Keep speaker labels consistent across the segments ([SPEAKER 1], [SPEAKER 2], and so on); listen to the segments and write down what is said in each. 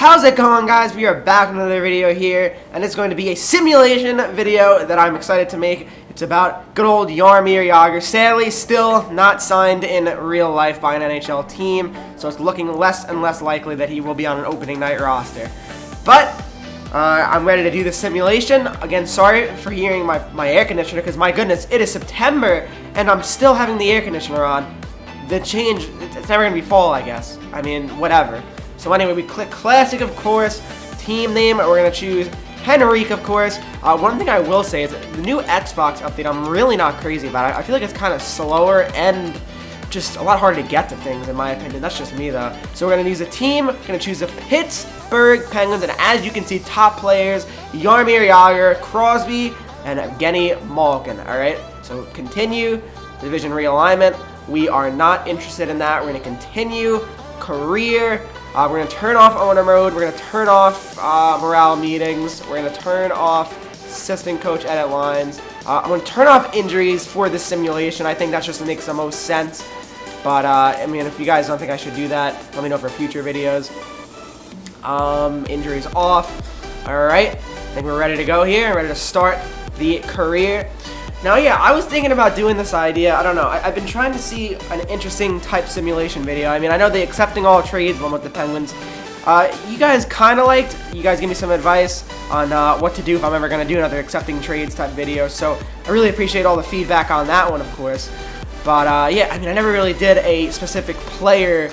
[SPEAKER 1] How's it going, guys? We are back with another video here, and it's going to be a simulation video that I'm excited to make. It's about good old Jaromir Jagr. Sadly, still not signed in real life by an NHL team, so it's looking less and less likely that he will be on an opening night roster. But I'm ready to do the simulation. Again, sorry for hearing my air conditioner, because my goodness, it is September, and I'm still having the air conditioner on. The change, it's never going to be fall, I guess. I mean, whatever. So anyway, we click classic, of course. Team name, we're going to choose Henrique, of course. One thing I will say is that the new Xbox update, I'm really not crazy about it. I feel like it's kind of slower and just a lot harder to get to things, in my opinion. That's just me, though. So we're going to use a team. We're going to choose the Pittsburgh Penguins. And as you can see, top players, Jaromir Jagr, Crosby, and Evgeny Malkin. All right, so continue. Division realignment. We are not interested in that. We're going to continue. Career. We're going to turn off owner mode. We're going to turn off morale meetings. We're going to turn off assistant coach edit lines. I'm going to turn off injuries for this simulation. I think that just makes the most sense. But, I mean, if you guys don't think I should do that, let me know for future videos. Injuries off. Alright. I think we're ready to go here. Ready to start the career. Now, yeah, I was thinking about doing this idea. I don't know. I've been trying to see an interesting type simulation video. I mean, I know the accepting all trades one with the Penguins. You guys kind of liked. You guys give me some advice on what to do if I'm ever going to do another accepting trades type video. So I really appreciate all the feedback on that one, of course. But, yeah, I mean, I never really did a specific player,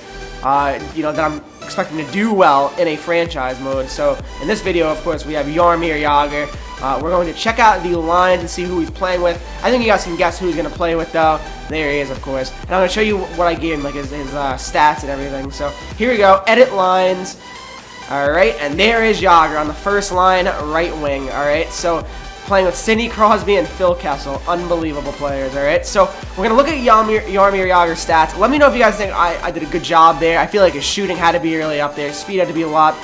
[SPEAKER 1] you know, that I'm expecting to do well in a franchise mode. So in this video, of course, we have Jaromir Jagr. We're going to check out the lines and see who he's playing with. I think you guys can guess who he's going to play with, though. There he is, of course. And I'm going to show you what I gave him, like his stats and everything. So here we go. Edit lines. All right, and there is Jagr on the first line, right wing. All right, so playing with Sidney Crosby and Phil Kessel. Unbelievable players, all right? So we're going to look at Jaromir Jagr's stats. Let me know if you guys think I did a good job there. I feel like his shooting had to be really up there. Speed had to be a lot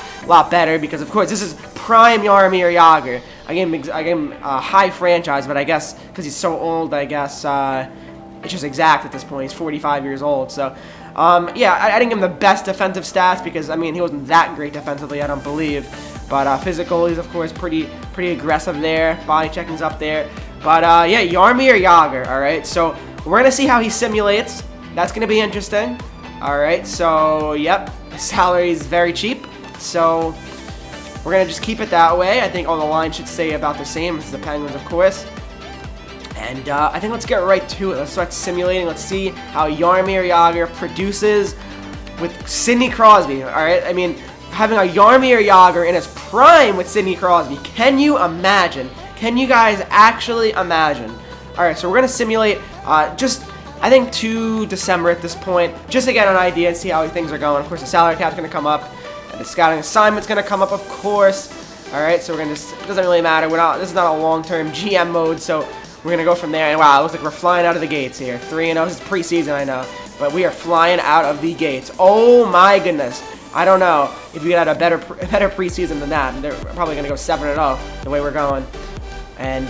[SPEAKER 1] better because, of course, this is prime Jaromir Jagr. I gave him a high franchise, but I guess because he's so old, I guess it's just exact at this point. He's 45 years old. So, yeah, I didn't give him the best defensive stats because, I mean, he wasn't that great defensively, I don't believe. But physical, he's, of course, pretty aggressive there. Body checking's up there. But, yeah, Jaromir Jagr, all right? So we're going to see how he simulates. That's going to be interesting. All right, so, yep, his salary is very cheap. So we're going to just keep it that way. I think all the lines should stay about the same as the Penguins, of course. And I think let's get right to it. Let's start simulating. Let's see how Jaromir Jagr produces with Sidney Crosby. All right, I mean, having a Jaromir Jagr in his prime with Sidney Crosby. Can you imagine? Can you guys actually imagine? All right, so we're going to simulate just, I think, to December at this point, just to get an idea and see how things are going. Of course, the salary cap's going to come up. And the scouting assignment's going to come up, of course. All right, so we're going to just, it doesn't really matter. This is not a long-term GM mode, so we're going to go from there. And wow, it looks like we're flying out of the gates here. 3-0. This is preseason, I know. But we are flying out of the gates. Oh, my goodness. I don't know if we had a better preseason than that. They're probably going to go 7-0 the way we're going. And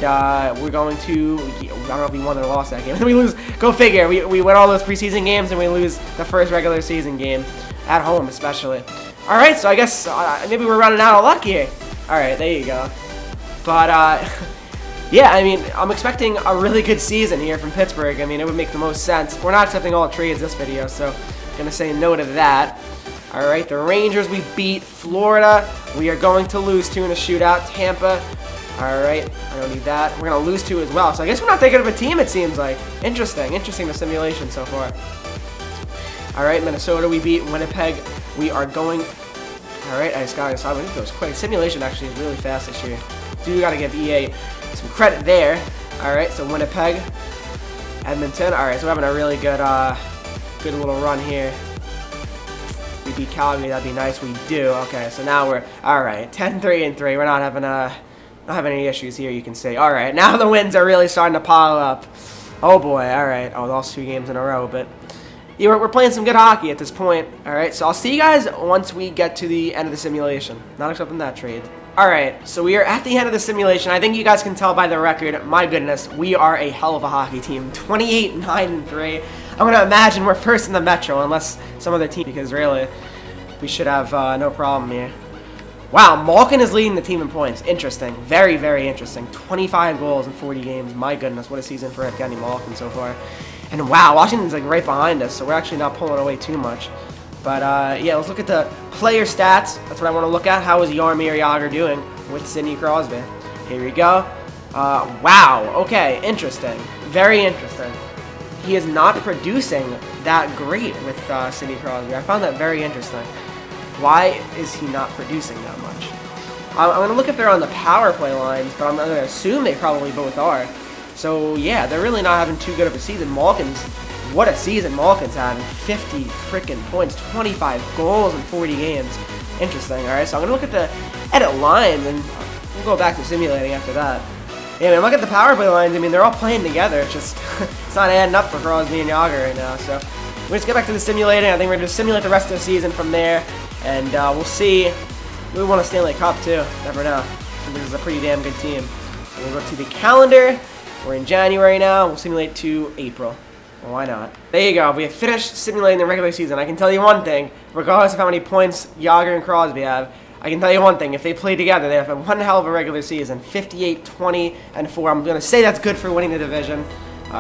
[SPEAKER 1] we're going to, I don't know if we won or lost that game. We lose, go figure. We win all those preseason games and we lose the first regular season game. At home, especially. All right, so I guess maybe we're running out of luck here. All right, there you go. But, yeah, I mean, I'm expecting a really good season here from Pittsburgh. I mean, it would make the most sense. We're not accepting all trades this video, so I'm going to say no to that. All right, the Rangers, we beat Florida. We are going to lose to in a shootout. Tampa, all right, I don't need that. We're going to lose to as well. So I guess we're not that good of a team, it seems like. Interesting the simulation so far. All right, Minnesota, we beat Winnipeg. We are going. All right, I just got it. I think it was quick. Simulation actually is really fast this year. Do got to give EA some credit there. All right, so Winnipeg, Edmonton. All right, so we're having a really good, good little run here. We beat Calgary. That'd be nice. We do. Okay, so now we're all right. 10-3-3. We're not having any issues here. You can see. All right, now the wins are really starting to pile up. Oh boy. All right. Oh, lost 2 games in a row, but. Yeah, we're playing some good hockey at this point. All right, so I'll see you guys once we get to the end of the simulation. Not accepting that trade. All right, so we are at the end of the simulation. I think you guys can tell by the record. My goodness, we are a hell of a hockey team. 28-9-3. I'm going to imagine we're first in the Metro, unless some other team, because really, we should have no problem here. Wow, Malkin is leading the team in points. Interesting. Very, very interesting. 25 goals in 40 games. My goodness, what a season for Evgeny Malkin so far. And wow, Washington's like right behind us, so we're actually not pulling away too much. But yeah, let's look at the player stats. That's what I want to look at. How is Jaromir Jagr doing with Sidney Crosby? Here we go. Wow, okay, interesting. Very interesting. He is not producing that great with Sidney Crosby. I found that very interesting. Why is he not producing that much? I'm going to look if they're on the power play lines, but I'm going to assume they probably both are. So, yeah, they're really not having too good of a season. What a season Malkin's having. 50 freaking points, 25 goals in 40 games. Interesting, alright? So I'm going to look at the edit lines, and we'll go back to simulating after that. Yeah, man, look at the power play lines. I mean, they're all playing together. It's just, it's not adding up for Crosby and Jagr right now. So, we'll just get back to the simulating. I think we're going to simulate the rest of the season from there. And we'll see. We won a Stanley Cup, too. Never know. This is a pretty damn good team. So we'll go to the calendar. We're in January now. We'll simulate to April. Well, why not? There you go. We have finished simulating the regular season. I can tell you one thing. Regardless of how many points Jagr and Crosby have, I can tell you one thing. If they play together, they have one hell of a regular season. 58, 20, and 4. I'm going to say that's good for winning the division.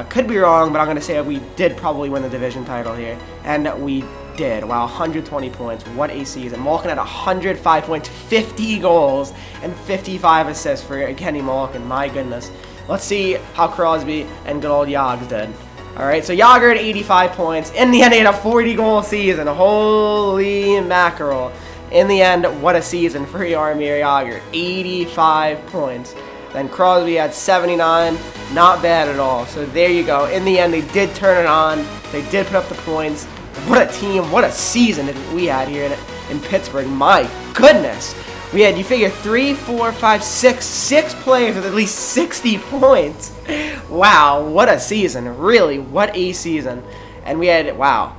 [SPEAKER 1] Could be wrong, but I'm going to say we did probably win the division title here. And we did. Wow, 120 points. What a season. Malkin had 105 points, 50 goals, and 55 assists for Evgeny Malkin. My goodness. Let's see how Crosby and good old Jagr did. Alright, so Jagr had 85 points. In the end, he had a 40-goal season. Holy mackerel. In the end, what a season for Jaromir Jagr. 85 points. Then Crosby had 79. Not bad at all. So there you go. In the end, they did turn it on. They did put up the points. What a team. What a season we had here in Pittsburgh. My goodness. We had, you figure, 3, 4, 5, 6 players with at least 60 points. Wow, what a season. Really, what a season. And we had, wow,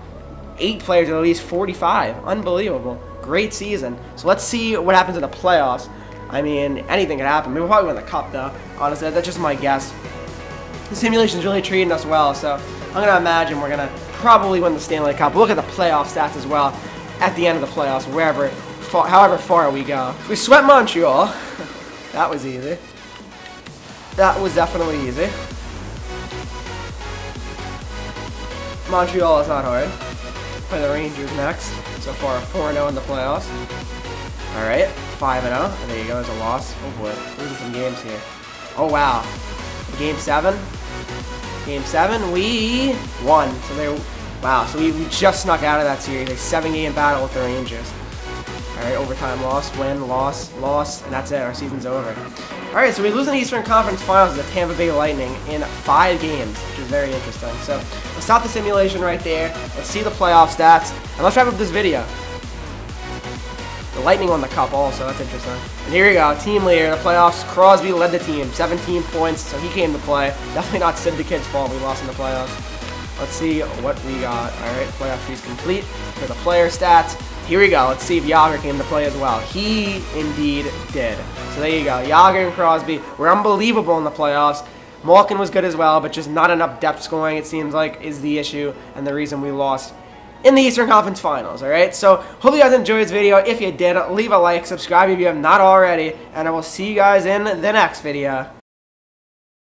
[SPEAKER 1] 8 players with at least 45. Unbelievable. Great season. So let's see what happens in the playoffs. I mean, anything could happen. We'll probably win the Cup, though. Honestly, that's just my guess. The simulation's really treating us well, so I'm going to imagine we're going to probably win the Stanley Cup. Look at the playoff stats as well at the end of the playoffs, however far we go. We swept Montreal. That was easy. That was definitely easy. Montreal is not hard. Play the Rangers next. So far, 4-0 in the playoffs. Alright, 5-0. There you go, there's a loss. Oh boy, losing some games here. Oh wow. Game 7. Game 7, we won. So wow, so we just snuck out of that series. A 7-game battle with the Rangers. Alright, overtime loss, win, loss, and that's it. Our season's over. Alright, so we lose in the Eastern Conference Finals to the Tampa Bay Lightning in 5 games, which is very interesting. So, let's stop the simulation right there. Let's see the playoff stats, and let's wrap up this video. The Lightning won the Cup also, that's interesting. And here we go, team leader, the playoffs. Crosby led the team, 17 points, so he came to play. Definitely not Sid the Kid's fault we lost in the playoffs. Let's see what we got. Alright, playoff tree's complete. For the player stats, here we go. Let's see if Jagr came to play as well. He indeed did. So there you go. Jagr and Crosby were unbelievable in the playoffs. Malkin was good as well, but just not enough depth scoring, it seems like, is the issue and the reason we lost in the Eastern Conference Finals, alright? So, hope you guys enjoyed this video. If you did, leave a like, subscribe if you have not already, and I will see you guys in the next video.